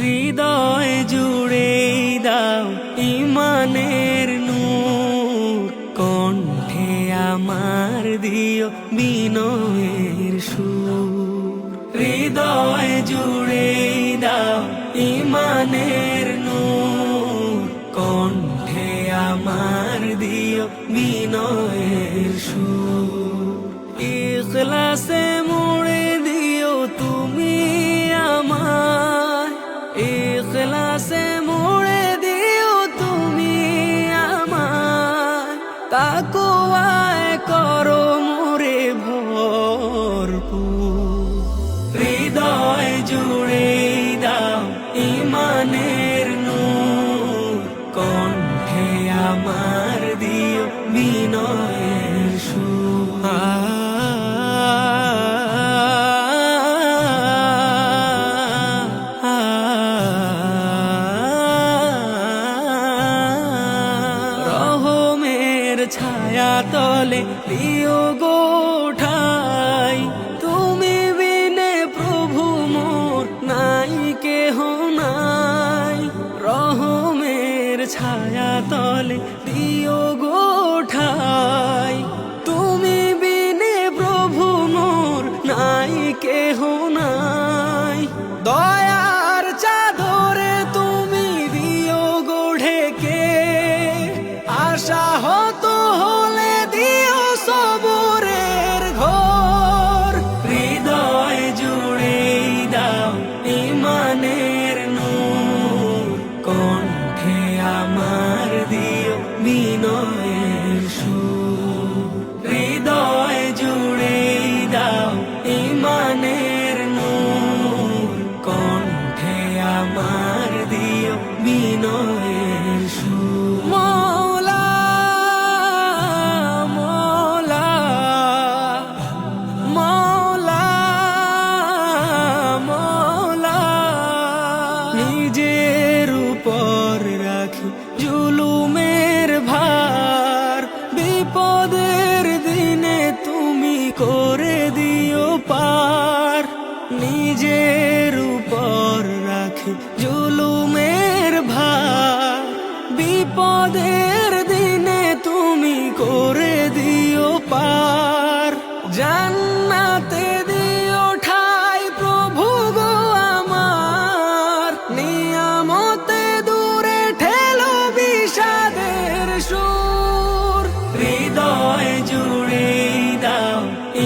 হৃদয় জুড়ে দাও ইমানের নূর, কণ্ঠে আমার দিও বিনয়ের সুর। হৃদয় জুড়ে দাও ইমানের নূর, কণ্ঠে আমার দিও বিনয়ের সুর। ইখলাসে মোড়ে দিও তুমি আমায়, ইখলাসে মোড়ে দিও তুমি আমায়, তাকওয়ায় করো মোরে ভরপুর। হৃদয় জুড়ে দাও ইমানের নূর, কণ্ঠে আমার দিও বিনয়ের সুর। রহমের ছায়া তলে দিও গো ঠাই, তুমি বিনে প্রভু মোর নাই কেহ নাই। রহমের ছায়া তলে দিও গো ঠাই, তুমি বিনে প্রভু মোর নাই কেহ নাই। দয়ার চাদরে তুমি দিও গো ঢেকে, আশা হত হলে দিও সবরের ঘর। হৃদয় জুড়ে দাও ইমানের নূর, কণ্ঠে আমার দিও বিনয়ের সুর। হৃদয় জুড়ে দাও ইমানের নূর, কণ্ঠে আমার দিও বিনয়ের সুর। মওলা মওলা মওলা মওলা, নিজের উপর রাখি জুলুমের ভার, বিপদের দিনে তুমি করে দিও পার। নিজের উপর রাখি জুলুমের ভার, বিপদের দিনে তুমি করে দিও পার। জান্নাতে দিও ঠাই প্রভু গো আমার, নিয়ামতে দূরে ঠেলো বিষাদের সুর। হৃদয় জুড়ে দাও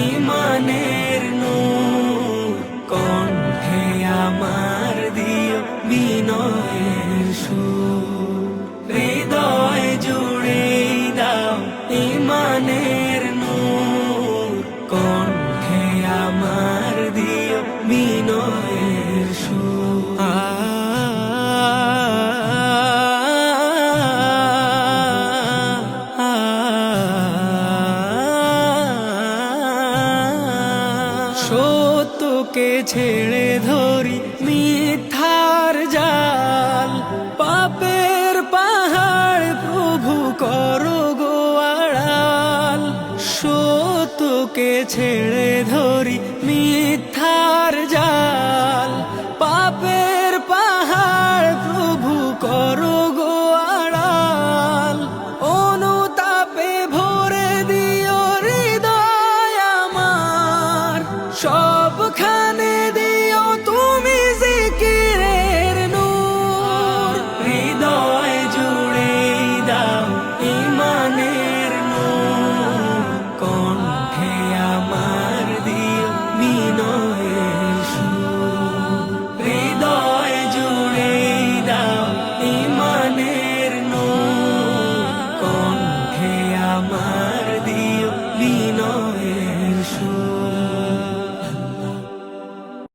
ইমানের নূর, কণ্ঠে আমার দিও বিনয়ের সুর। হৃদয় জুড়ে দাও ইমানের নূর, কণ্ঠে আমার দিও বিনয়ের সুর। সত্যকে ছেড়ে ধরি মিথ্যার জাল, পাপের পাহাড় প্রভু করো গো আড়াল। সত্যকে ছেড়ে